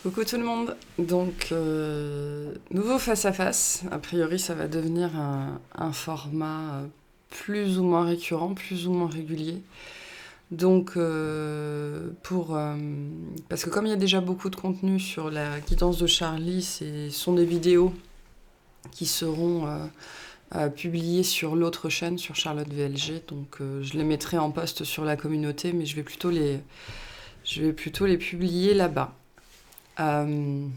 Coucou tout le monde. Donc, nouveau face-à-face. A priori, ça va devenir un format plus ou moins récurrent, plus ou moins régulier. Donc, parce que comme il y a déjà beaucoup de contenu sur la quittance de Charlie, ce sont des vidéos qui seront publiées sur l'autre chaîne, sur Charlotte VLG. Donc, je les mettrai en post sur la communauté, mais je vais plutôt les publier là-bas. On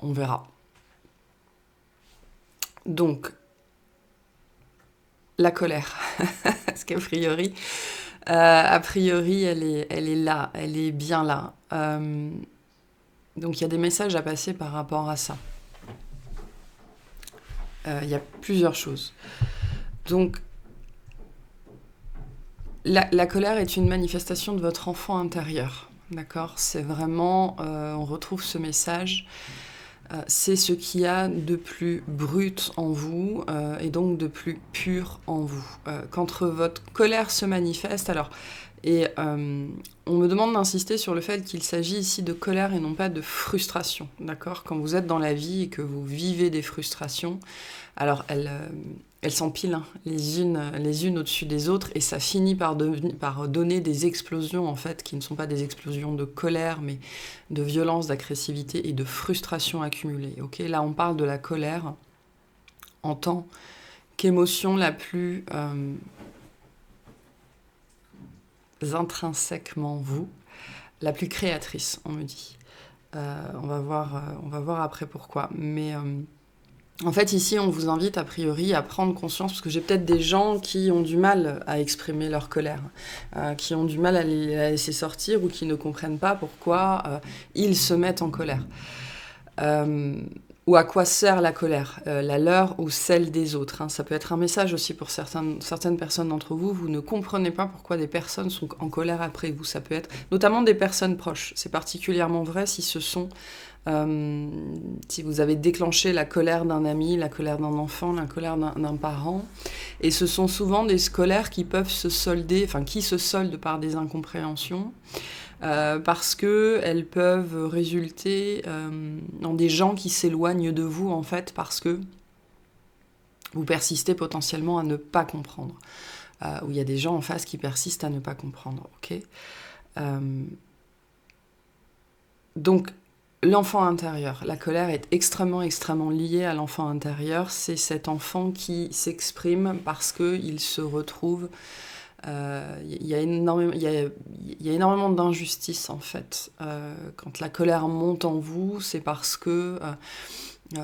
verra. Donc, la colère. Parce qu'a priori, elle est là, elle est bien là. Donc, il y a des messages à passer par rapport à ça. Il y a plusieurs choses. Donc, la colère est une manifestation de votre enfant intérieur. D'accord ? C'est vraiment, on retrouve ce message. C'est ce qu'il y a de plus brut en vous et donc de plus pur en vous. Quand votre colère se manifeste, on me demande d'insister sur le fait qu'il s'agit ici de colère et non pas de frustration, d'accord ? Quand vous êtes dans la vie et que vous vivez des frustrations, alors elles s'empilent les unes au-dessus des autres et ça finit par donner des explosions en fait qui ne sont pas des explosions de colère mais de violence, d'agressivité et de frustration accumulée. Okay ? Là on parle de la colère en tant qu'émotion la plus intrinsèquement vous, la plus créatrice, on me dit. On va voir après pourquoi. Mais en fait, ici, on vous invite a priori à prendre conscience, parce que j'ai peut-être des gens qui ont du mal à exprimer leur colère, qui ont du mal à la laisser sortir ou qui ne comprennent pas pourquoi ils se mettent en colère. Ou à quoi sert la colère, la leur ou celle des autres. Ça peut être un message aussi pour certaines personnes d'entre vous. Vous ne comprenez pas pourquoi des personnes sont en colère après vous. Ça peut être notamment des personnes proches. C'est particulièrement vrai si si vous avez déclenché la colère d'un ami, la colère d'un enfant, la colère d'un parent. Et ce sont souvent des colères qui peuvent se soldent par des incompréhensions. Parce qu'elles peuvent résulter dans des gens qui s'éloignent de vous, en fait, parce que vous persistez potentiellement à ne pas comprendre. Ou il y a des gens en face qui persistent à ne pas comprendre. Okay ? Donc, l'enfant intérieur. La colère est extrêmement, extrêmement liée à l'enfant intérieur. C'est cet enfant qui s'exprime parce qu'il se retrouve... Il y a énormément d'injustice en fait. Quand la colère monte en vous, c'est parce que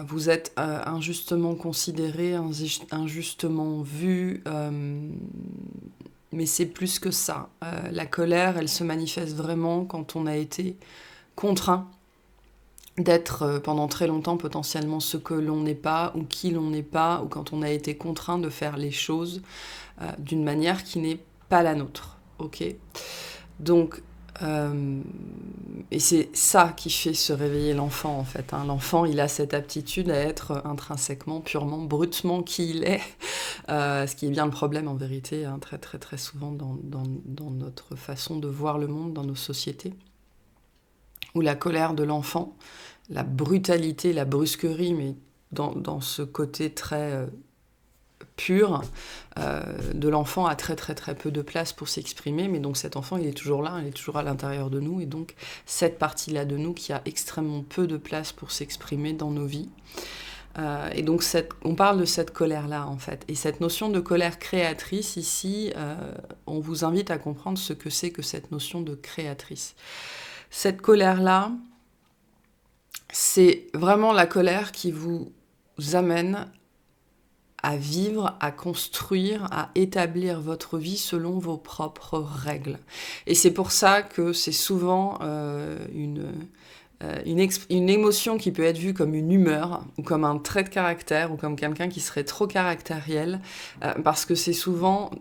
vous êtes injustement considéré, injustement vu, mais c'est plus que ça. La colère, elle se manifeste vraiment quand on a été contraint d'être pendant très longtemps potentiellement ce que l'on n'est pas ou qui l'on n'est pas, ou quand on a été contraint de faire les choses d'une manière qui n'est pas la nôtre, ok ? Donc, et c'est ça qui fait se réveiller l'enfant, en fait. L'enfant, il a cette aptitude à être intrinsèquement, purement, brutement qui il est, ce qui est bien le problème, en vérité, très, très, très souvent dans notre façon de voir le monde, dans nos sociétés, où la colère de l'enfant, la brutalité, la brusquerie, mais dans ce côté très... pur de l'enfant a très très très peu de place pour s'exprimer, mais donc cet enfant il est toujours là, il est toujours à l'intérieur de nous, et donc cette partie-là de nous qui a extrêmement peu de place pour s'exprimer dans nos vies. Et donc on parle de cette colère-là en fait, et cette notion de colère créatrice ici, on vous invite à comprendre ce que c'est que cette notion de créatrice. Cette colère-là, c'est vraiment la colère qui vous amène à vivre, à construire, à établir votre vie selon vos propres règles. Et c'est pour ça que c'est souvent une émotion qui peut être vue comme une humeur, ou comme un trait de caractère, ou comme quelqu'un qui serait trop caractériel, parce que c'est souvent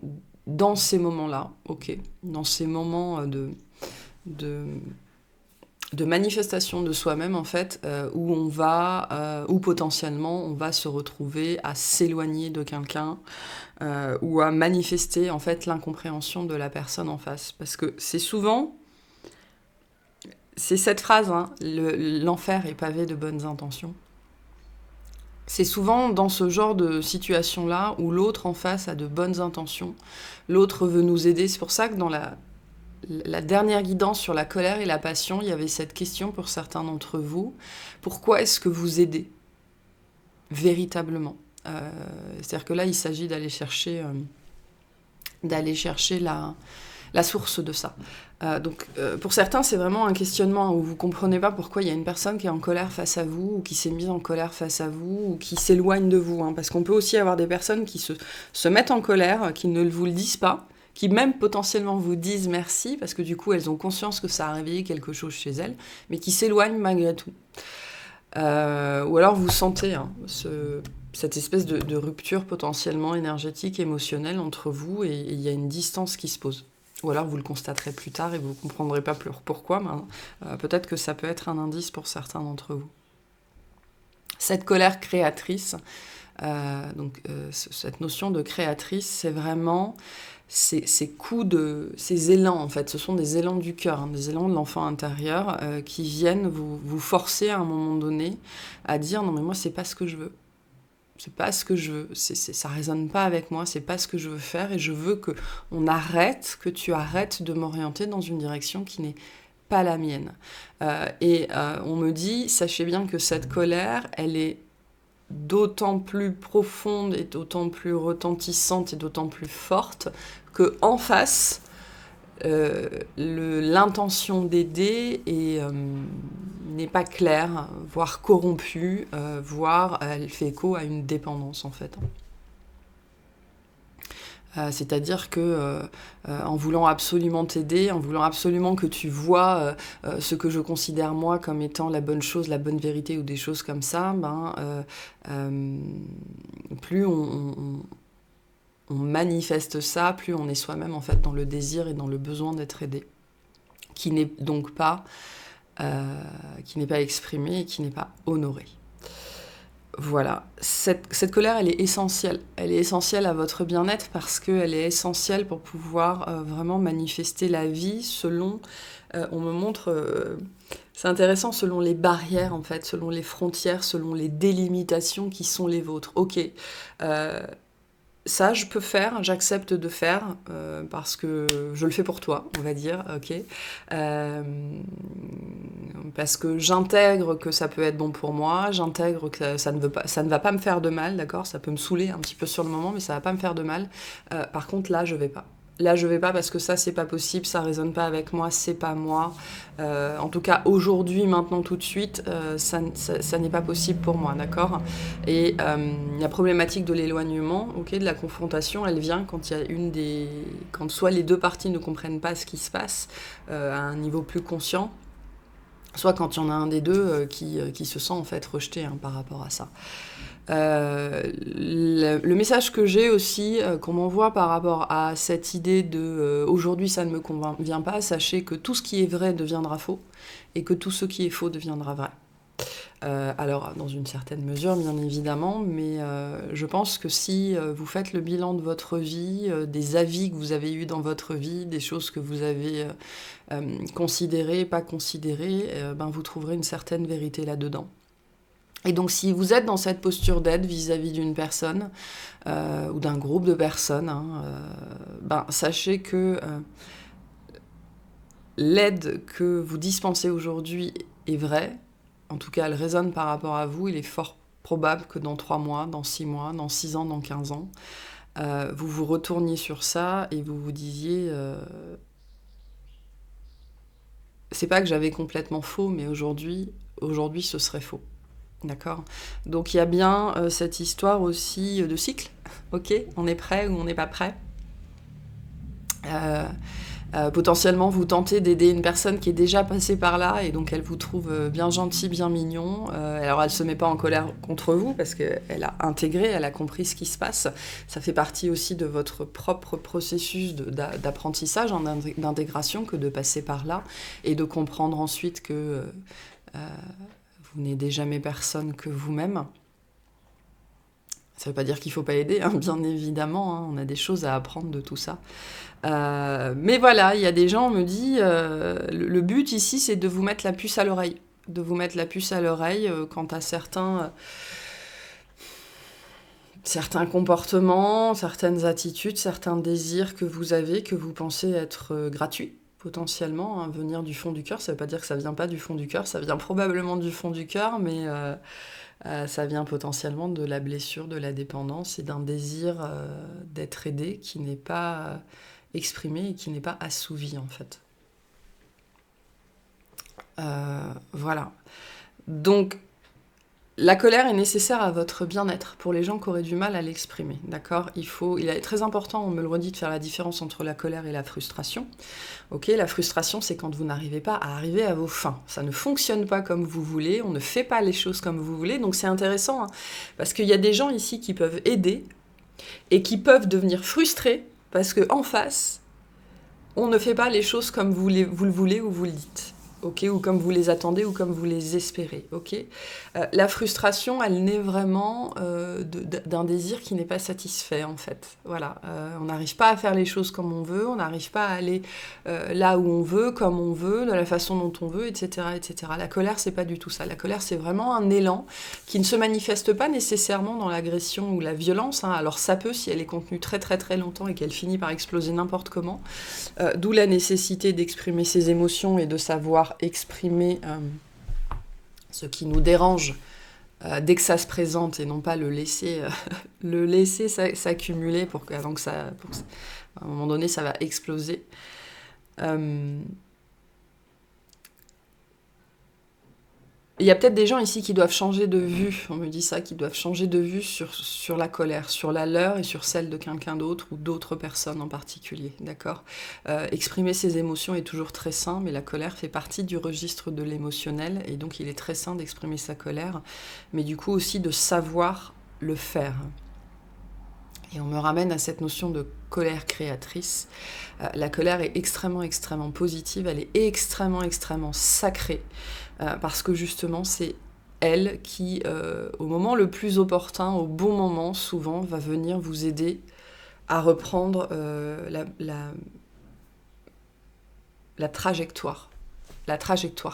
dans ces moments-là, dans ces moments de manifestation de soi-même en fait, où potentiellement on va se retrouver à s'éloigner de quelqu'un ou à manifester en fait l'incompréhension de la personne en face, parce que c'est c'est cette phrase, hein, l'enfer est pavé de bonnes intentions. C'est souvent dans ce genre de situation-là où l'autre en face a de bonnes intentions, l'autre veut nous aider. C'est pour ça que dans la dernière guidance sur la colère et la passion, il y avait cette question pour certains d'entre vous. Pourquoi est-ce que vous aidez véritablement C'est-à-dire que là, il s'agit d'aller chercher la source de ça. Donc, pour certains, c'est vraiment un questionnement où vous ne comprenez pas pourquoi il y a une personne qui est en colère face à vous, ou qui s'est mise en colère face à vous, ou qui s'éloigne de vous. Hein, parce qu'on peut aussi avoir des personnes qui se mettent en colère, qui ne vous le disent pas, qui même potentiellement vous disent merci, parce que du coup, elles ont conscience que ça a réveillé quelque chose chez elles, mais qui s'éloignent malgré tout. Ou alors vous sentez cette espèce de rupture potentiellement énergétique, émotionnelle entre vous, et il y a une distance qui se pose. Ou alors vous le constaterez plus tard et vous ne comprendrez pas pourquoi, mais peut-être que ça peut être un indice pour certains d'entre vous. Cette colère créatrice, cette notion de créatrice, c'est vraiment ces élans, en fait. Ce sont des élans du cœur, hein, des élans de l'enfant intérieur qui viennent vous forcer à un moment donné à dire « Non mais moi, c'est pas ce que je veux. C'est pas ce que je veux, ça résonne pas avec moi, c'est pas ce que je veux faire et je veux que tu arrêtes de m'orienter dans une direction qui n'est pas la mienne. » On me dit, sachez bien que cette colère, elle est d'autant plus profonde et d'autant plus retentissante et d'autant plus forte que en face, l'intention d'aider n'est pas claire, voire corrompue, voire elle fait écho à une dépendance en fait. C'est-à-dire que en voulant absolument t'aider, en voulant absolument que tu vois ce que je considère moi comme étant la bonne chose, la bonne vérité ou des choses comme ça, plus on manifeste ça, plus on est soi-même en fait dans le désir et dans le besoin d'être aidé, qui n'est donc pas exprimé et qui n'est pas honoré. Voilà, cette colère, elle est essentielle. Elle est essentielle à votre bien-être parce qu'elle est essentielle pour pouvoir vraiment manifester la vie selon, on me montre, c'est intéressant, selon les barrières en fait, selon les frontières, selon les délimitations qui sont les vôtres. Ok, ça, je peux faire, j'accepte de faire, parce que je le fais pour toi, on va dire, ok. Parce que j'intègre que ça peut être bon pour moi, j'intègre que ça ne va pas me faire de mal, d'accord. Ça peut me saouler un petit peu sur le moment, mais ça va pas me faire de mal. Par contre, là, je vais pas. Là, je vais pas parce que ça, c'est pas possible, ça résonne pas avec moi, c'est pas moi. En tout cas, aujourd'hui, maintenant, tout de suite, ça n'est pas possible pour moi, d'accord. Et la problématique de l'éloignement, ok, de la confrontation, elle vient quand il y a quand soit les deux parties ne comprennent pas ce qui se passe à un niveau plus conscient, soit quand il y en a un des deux qui se sent en fait rejeté par rapport à ça. Le message que j'ai aussi, qu'on m'envoie par rapport à cette idée de aujourd'hui ça ne me convient pas, sachez que tout ce qui est vrai deviendra faux et que tout ce qui est faux deviendra vrai. Alors, dans une certaine mesure, bien évidemment, mais je pense que si vous faites le bilan de votre vie, des avis que vous avez eus dans votre vie, des choses que vous avez considérées, pas considérées, vous trouverez une certaine vérité là-dedans. Et donc, si vous êtes dans cette posture d'aide vis-à-vis d'une personne ou d'un groupe de personnes, sachez que l'aide que vous dispensez aujourd'hui est vraie. En tout cas, elle résonne par rapport à vous. Il est fort probable que dans 3 mois, dans 6 mois, dans 6 ans, dans 15 ans, vous vous retourniez sur ça et vous vous disiez c'est pas que j'avais complètement faux, mais aujourd'hui ce serait faux. D'accord ? Donc il y a bien cette histoire aussi de cycle. Ok, on est prêt ou on n'est pas prêt ? Potentiellement, vous tentez d'aider une personne qui est déjà passée par là et donc elle vous trouve bien gentil, bien mignon. Alors elle se met pas en colère contre vous parce qu'elle a intégré, elle a compris ce qui se passe. Ça fait partie aussi de votre propre processus d'apprentissage, d'intégration, que de passer par là et de comprendre ensuite que vous n'aidez jamais personne que vous-même. Ça veut pas dire qu'il faut pas aider, hein, bien évidemment, hein, on a des choses à apprendre de tout ça. Mais voilà, il y a des gens, on me dit, le but ici, c'est de vous mettre la puce à l'oreille. De vous mettre la puce à l'oreille quant à certains comportements, certaines attitudes, certains désirs que vous avez, que vous pensez être gratuits, potentiellement, hein, venir du fond du cœur. Ça veut pas dire que ça vient pas du fond du cœur, ça vient probablement du fond du cœur, mais ça vient potentiellement de la blessure, de la dépendance et d'un désir d'être aidé qui n'est pas exprimé et qui n'est pas assouvi, en fait. Voilà. Donc, la colère est nécessaire à votre bien-être, pour les gens qui auraient du mal à l'exprimer, d'accord ? Il est très important, on me le redit, de faire la différence entre la colère et la frustration. Ok, la frustration, c'est quand vous n'arrivez pas à arriver à vos fins. Ça ne fonctionne pas comme vous voulez, on ne fait pas les choses comme vous voulez, donc c'est intéressant, hein, parce qu'il y a des gens ici qui peuvent aider, et qui peuvent devenir frustrés, parce qu'en face, on ne fait pas les choses comme vous le voulez ou vous le dites. Ok, ou comme vous les attendez ou comme vous les espérez. Ok, la frustration, elle naît vraiment d'un désir qui n'est pas satisfait, en fait. Voilà, on n'arrive pas à faire les choses comme on veut, on n'arrive pas à aller là où on veut, comme on veut, de la façon dont on veut, etc., etc. La colère, c'est pas du tout ça. La colère, c'est vraiment un élan qui ne se manifeste pas nécessairement dans l'agression ou la violence. Hein. Alors ça peut, si elle est contenue très très très longtemps et qu'elle finit par exploser n'importe comment. D'où la nécessité d'exprimer ses émotions et de savoir exprimer ce qui nous dérange dès que ça se présente et non pas le laisser s'accumuler avant que ça, à un moment donné, ça va exploser. Il y a peut-être des gens ici qui doivent changer de vue, on me dit ça, qui doivent changer de vue sur la colère, sur la leur et sur celle de quelqu'un d'autre ou d'autres personnes en particulier, d'accord ? Exprimer ses émotions est toujours très sain, mais la colère fait partie du registre de l'émotionnel, et donc il est très sain d'exprimer sa colère, mais du coup aussi de savoir le faire. Et on me ramène à cette notion de colère créatrice. La colère est extrêmement, extrêmement positive, elle est extrêmement, extrêmement sacrée, parce que justement, c'est elle qui, au moment le plus opportun, au bon moment, souvent, va venir vous aider à reprendre la trajectoire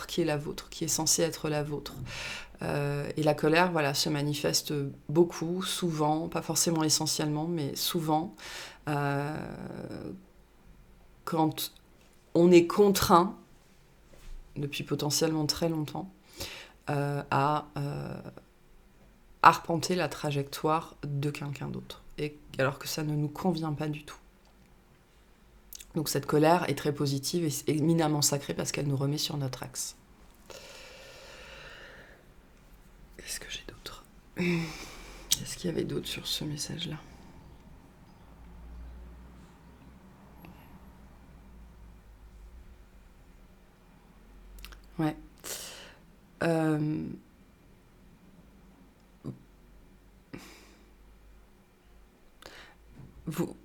qui est la vôtre, qui est censée être la vôtre. Et la colère, voilà, se manifeste beaucoup, souvent, pas forcément essentiellement, mais souvent, quand on est contraint, depuis potentiellement très longtemps, à arpenter la trajectoire de quelqu'un d'autre, alors que ça ne nous convient pas du tout. Donc cette colère est très positive et éminemment sacrée parce qu'elle nous remet sur notre axe. Qu'est-ce que j'ai d'autre ? Qu'est-ce qu'il y avait d'autre sur ce message-là ? Ouais. Vous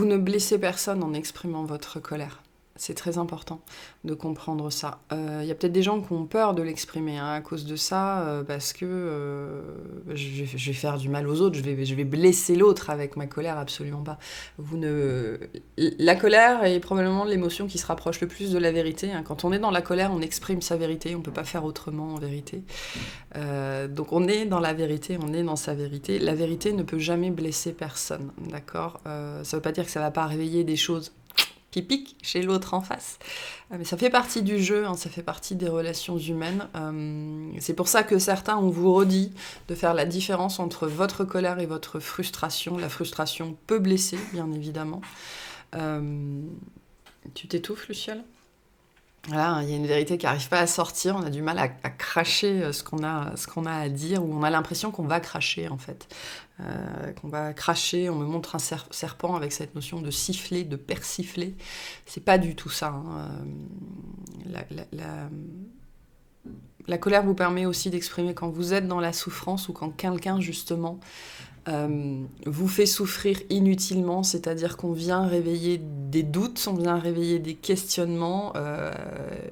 ne blessez personne en exprimant votre colère. C'est très important de comprendre ça. Y a peut-être des gens qui ont peur de l'exprimer à cause de ça, parce que je vais faire du mal aux autres, je vais blesser l'autre avec ma colère, absolument pas. La colère est probablement l'émotion qui se rapproche le plus de la vérité. Hein. Quand on est dans la colère, on exprime sa vérité, on ne peut pas faire autrement en vérité. Donc on est dans la vérité, on est dans sa vérité. La vérité ne peut jamais blesser personne, d'accord ? Ça ne veut pas dire que ça ne va pas réveiller des choses qui pique chez l'autre en face. Mais ça fait partie du jeu, hein, ça fait partie des relations humaines. C'est pour ça que certains, on vous redit de faire la différence entre votre colère et votre frustration. La frustration peut blesser, bien évidemment. Tu t'étouffes, Luciole ? Voilà, il y a une vérité qui n'arrive pas à sortir, on a du mal à cracher ce qu'on a à dire, ou on a l'impression qu'on va cracher, en fait. Qu'on va cracher, on me montre un serpent avec cette notion de siffler, de persifler. C'est pas du tout ça. Hein. La colère vous permet aussi d'exprimer quand vous êtes dans la souffrance ou quand quelqu'un, justement, vous fait souffrir inutilement, c'est-à-dire qu'on vient réveiller des doutes, on vient réveiller des questionnements,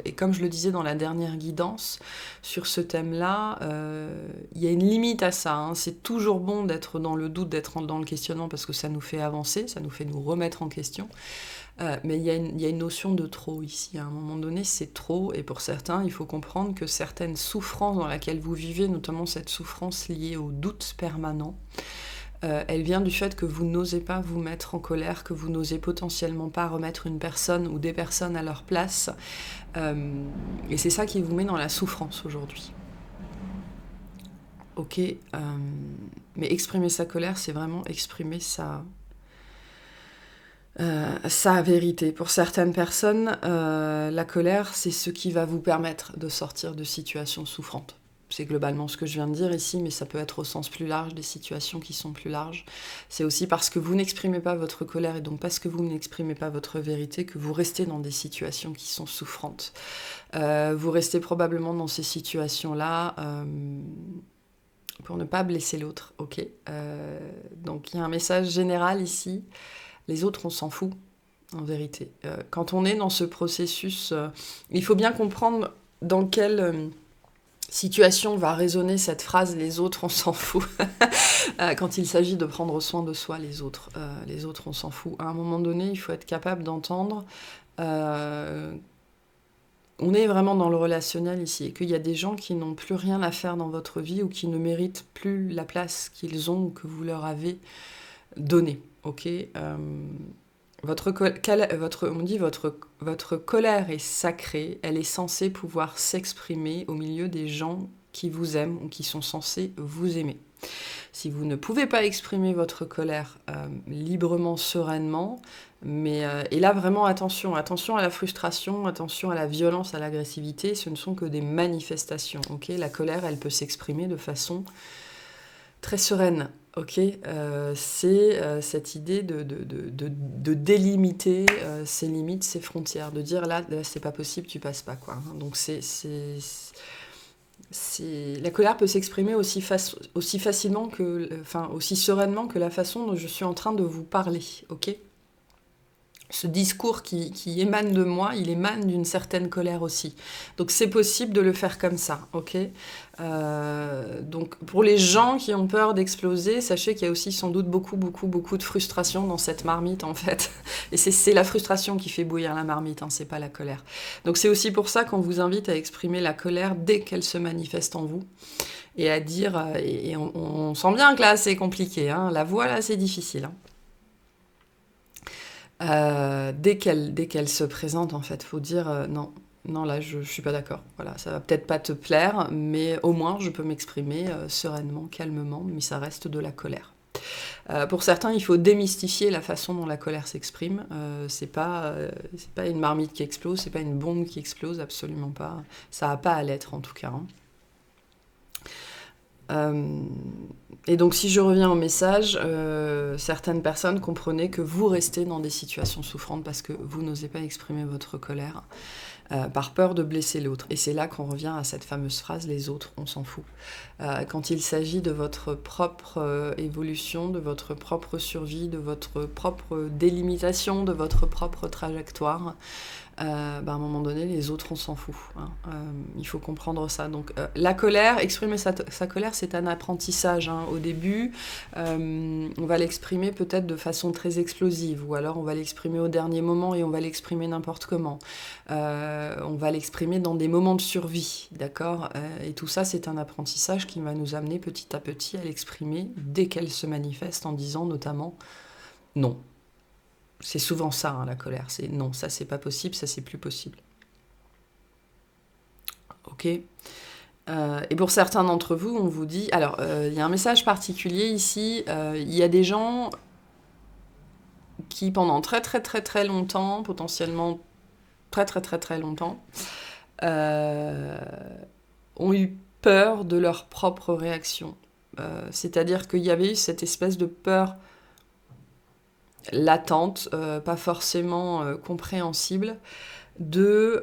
et comme je le disais dans la dernière guidance sur ce thème-là, il y a une limite à ça, hein. C'est toujours bon d'être dans le doute, d'être dans le questionnement, parce que ça nous fait avancer, ça nous fait nous remettre en question. Mais il y a une notion de trop ici. À un moment donné, c'est trop. Et pour certains, il faut comprendre que certaines souffrances dans lesquelles vous vivez, notamment cette souffrance liée au doute permanent, elle vient du fait que vous n'osez pas vous mettre en colère, que vous n'osez potentiellement pas remettre une personne ou des personnes à leur place. Et c'est ça qui vous met dans la souffrance aujourd'hui. Ok, mais exprimer sa colère, c'est vraiment exprimer sa vérité. Pour certaines personnes, la colère, c'est ce qui va vous permettre de sortir de situations souffrantes. C'est globalement ce que je viens de dire ici, mais ça peut être au sens plus large, des situations qui sont plus larges. C'est aussi parce que vous n'exprimez pas votre colère et donc parce que vous n'exprimez pas votre vérité que vous restez dans des situations qui sont souffrantes. Vous restez probablement dans ces situations-là pour ne pas blesser l'autre, ok. Donc il y a un message général ici. Les autres, on s'en fout, en vérité. Quand on est dans ce processus, il faut bien comprendre dans quelle situation va résonner cette phrase « les autres, on s'en fout ». Quand il s'agit de prendre soin de soi, les autres, on s'en fout. À un moment donné, il faut être capable d'entendre... on est vraiment dans le relationnel ici, et qu'il y a des gens qui n'ont plus rien à faire dans votre vie ou qui ne méritent plus la place qu'ils ont ou que vous leur avez donnée. Ok, votre colère est sacrée, elle est censée pouvoir s'exprimer au milieu des gens qui vous aiment ou qui sont censés vous aimer. Si vous ne pouvez pas exprimer votre colère librement, sereinement, et là vraiment attention à la frustration, attention à la violence, à l'agressivité, ce ne sont que des manifestations. Ok, la colère, elle peut s'exprimer de façon très sereine. Ok, c'est cette idée de délimiter ses limites, ses frontières, de dire là c'est pas possible, tu passes pas quoi. Donc la colère peut s'exprimer aussi facilement aussi sereinement que la façon dont je suis en train de vous parler. Ok. Ce discours qui émane de moi, il émane d'une certaine colère aussi. Donc c'est possible de le faire comme ça, ok. Donc pour les gens qui ont peur d'exploser, sachez qu'il y a aussi sans doute beaucoup de frustration dans cette marmite en fait. Et c'est la frustration qui fait bouillir la marmite, hein, c'est pas la colère. Donc c'est aussi pour ça qu'on vous invite à exprimer la colère dès qu'elle se manifeste en vous. Et à dire, et on sent bien que là c'est compliqué, hein, la voix là c'est difficile. Hein. Dès qu'elle se présente, en fait, faut dire non, là, je suis pas d'accord. Voilà, ça va peut-être pas te plaire, mais au moins, je peux m'exprimer sereinement, calmement, mais ça reste de la colère. Pour certains, il faut démystifier la façon dont la colère s'exprime. C'est pas une marmite qui explose, c'est pas une bombe qui explose, absolument pas. Ça n'a pas à l'être, en tout cas. Hein. Et donc si je reviens au message, certaines personnes comprenaient que vous restez dans des situations souffrantes parce que vous n'osez pas exprimer votre colère par peur de blesser l'autre. Et c'est là qu'on revient à cette fameuse phrase « les autres, on s'en fout ». Quand il s'agit de votre propre évolution, de votre propre survie, de votre propre délimitation, de votre propre trajectoire, à un moment donné, les autres, on s'en fout. Hein. Il faut comprendre ça. Donc, la colère, exprimer sa colère, c'est un apprentissage. Hein. Au début, on va l'exprimer peut-être de façon très explosive, ou alors on va l'exprimer au dernier moment et on va l'exprimer n'importe comment. On va l'exprimer dans des moments de survie, d'accord ? Et tout ça, c'est un apprentissage qui va nous amener petit à petit à l'exprimer dès qu'elle se manifeste, en disant notamment non. C'est souvent ça, hein, la colère. C'est non, ça c'est pas possible, ça c'est plus possible. Ok. Et pour certains d'entre vous, on vous dit... Alors, il y a un message particulier ici. Il y a des gens qui, pendant très très très très longtemps, potentiellement très très très très longtemps, ont eu peur de leur propre réaction. C'est-à-dire qu'il y avait eu cette espèce de peur latente, pas forcément compréhensible, de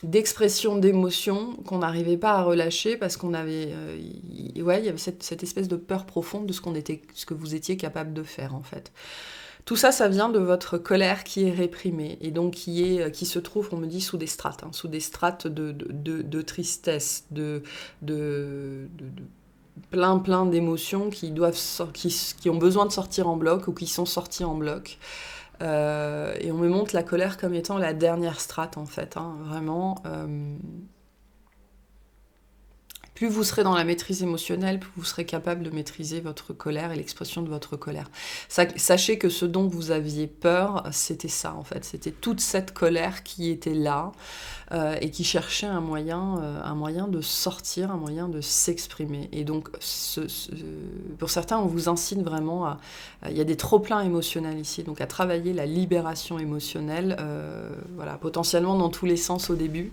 d'expression d'émotion qu'on n'arrivait pas à relâcher parce qu'on avait, il y avait cette espèce de peur profonde de ce que vous étiez capable de faire en fait. Tout ça, ça vient de votre colère qui est réprimée et donc qui se trouve, on me dit, sous des strates, sous des strates de tristesse, de plein d'émotions qui ont besoin de sortir en bloc ou qui sont sorties en bloc. Et on me montre la colère comme étant la dernière strate en fait, vraiment. Plus vous serez dans la maîtrise émotionnelle, plus vous serez capable de maîtriser votre colère et l'expression de votre colère. Sachez que ce dont vous aviez peur, c'était ça en fait. C'était toute cette colère qui était là et qui cherchait un moyen de sortir, un moyen de s'exprimer. Et donc, pour certains, on vous incite vraiment il y a des trop-pleins émotionnels ici, donc à travailler la libération émotionnelle, potentiellement dans tous les sens au début,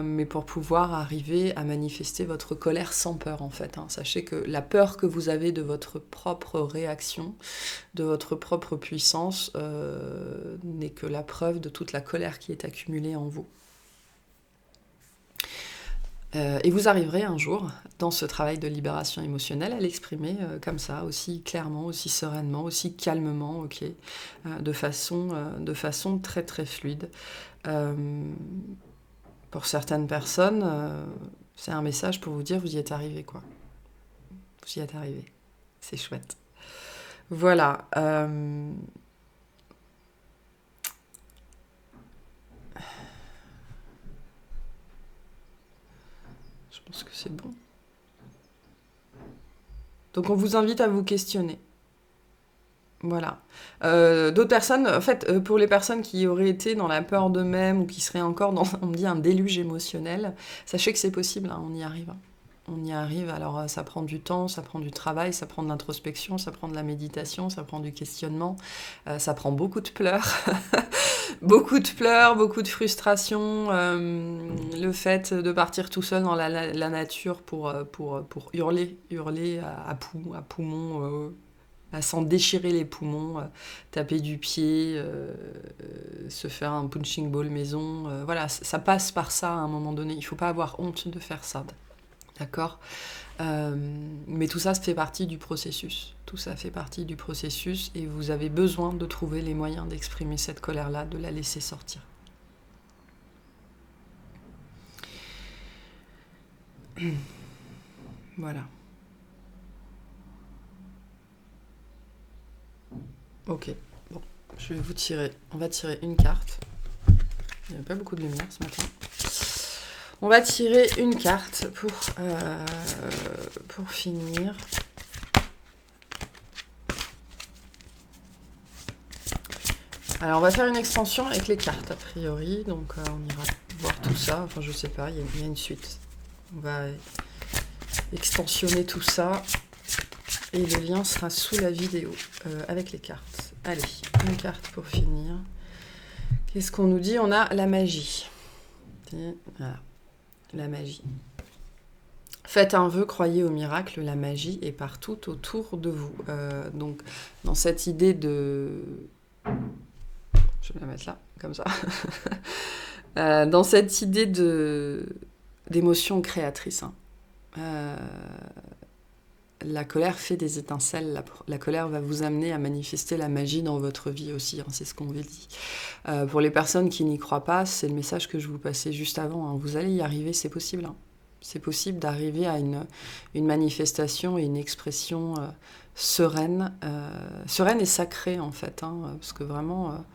mais pour pouvoir arriver à manifester votre colère sans peur en fait. Sachez que la peur que vous avez de votre propre réaction, de votre propre puissance, n'est que la preuve de toute la colère qui est accumulée en vous. Et vous arriverez un jour, dans ce travail de libération émotionnelle, à l'exprimer comme ça, aussi clairement, aussi sereinement, aussi calmement, de façon très très fluide. Pour certaines personnes, c'est un message pour vous dire vous y êtes arrivé, quoi. Vous y êtes arrivé. C'est chouette. Voilà. Je pense que c'est bon. Donc on vous invite à vous questionner. Voilà. D'autres personnes, en fait, pour les personnes qui auraient été dans la peur d'eux-mêmes ou qui seraient encore dans, on me dit, un déluge émotionnel, sachez que c'est possible, on y arrive. On y arrive, alors ça prend du temps, ça prend du travail, ça prend de l'introspection, ça prend de la méditation, ça prend du questionnement, ça prend beaucoup de pleurs, beaucoup de frustration, le fait de partir tout seul dans la nature pour hurler à poumons, à s'en déchirer les poumons, taper du pied, se faire un punching ball maison. Voilà, ça passe par ça à un moment donné. Il ne faut pas avoir honte de faire ça. D'accord ? Mais tout ça fait partie du processus. Tout ça fait partie du processus et vous avez besoin de trouver les moyens d'exprimer cette colère-là, de la laisser sortir. Voilà. Ok, bon, je vais vous tirer. On va tirer une carte. Il n'y a pas beaucoup de lumière ce matin. On va tirer une carte pour finir. Alors, on va faire une extension avec les cartes, a priori. Donc, on ira voir tout ça. Enfin, je sais pas, il y a une suite. On va extensionner tout ça. Et le lien sera sous la vidéo avec les cartes. Allez, une carte pour finir. Qu'est-ce qu'on nous dit ? On a la magie. Voilà, la magie. Faites un vœu, croyez au miracle, la magie est partout autour de vous. Donc, dans cette idée de... Je vais la mettre là, comme ça. Dans cette idée d'émotion créatrice, la colère fait des étincelles, la colère va vous amener à manifester la magie dans votre vie aussi, c'est ce qu'on vous dit. Pour les personnes qui n'y croient pas, c'est le message que je vous passais juste avant, vous allez y arriver, c'est possible. C'est possible d'arriver à une manifestation et une expression sereine et sacrée en fait, parce que vraiment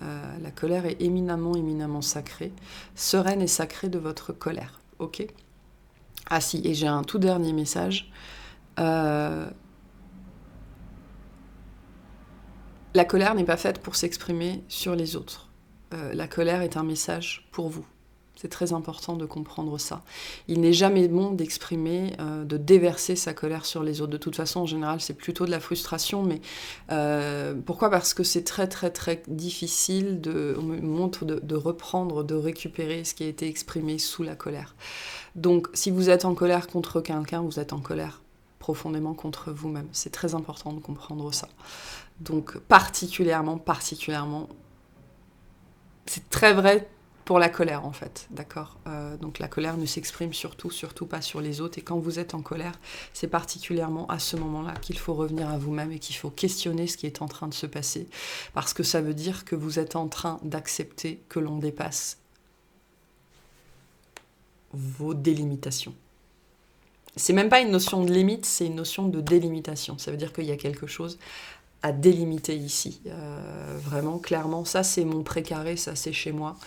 la colère est éminemment sacrée, sereine et sacrée de votre colère, ok ? Ah si, et j'ai un tout dernier message. La colère n'est pas faite pour s'exprimer sur les autres. La colère est un message pour vous. C'est très important de comprendre ça. Il n'est jamais bon d'exprimer, de déverser sa colère sur les autres. De toute façon, en général, c'est plutôt de la frustration. Mais pourquoi ? Parce que c'est très, très, très difficile on me montre de reprendre, de récupérer ce qui a été exprimé sous la colère. Donc, si vous êtes en colère contre quelqu'un, vous êtes en colère profondément contre vous-même. C'est très important de comprendre ça. Donc, particulièrement, c'est très vrai pour la colère en fait, d'accord. Donc la colère ne s'exprime surtout pas sur les autres. Et quand vous êtes en colère, c'est particulièrement à ce moment-là qu'il faut revenir à vous-même et qu'il faut questionner ce qui est en train de se passer. Parce que ça veut dire que vous êtes en train d'accepter que l'on dépasse vos délimitations. C'est même pas une notion de limite, c'est une notion de délimitation. Ça veut dire qu'il y a quelque chose à délimiter ici. Vraiment, clairement, ça c'est mon précaré, ça c'est chez moi.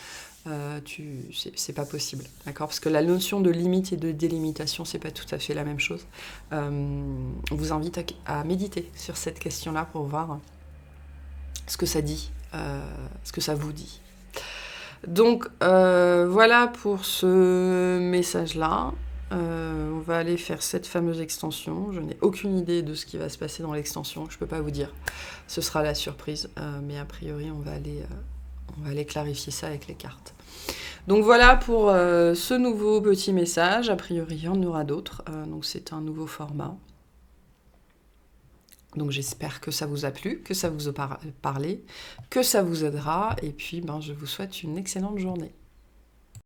C'est pas possible, d'accord? Parce que la notion de limite et de délimitation, c'est pas tout à fait la même chose. On vous invite à méditer sur cette question-là pour voir ce que ça dit, ce que ça vous dit. Donc voilà pour ce message-là. On va aller faire cette fameuse extension. Je n'ai aucune idée de ce qui va se passer dans l'extension. Je ne peux pas vous dire. Ce sera la surprise. Mais a priori, on va aller clarifier ça avec les cartes. Donc voilà pour ce nouveau petit message. A priori, il y en aura d'autres. Donc c'est un nouveau format. Donc j'espère que ça vous a plu, que ça vous a parlé, que ça vous aidera. Et puis je vous souhaite une excellente journée.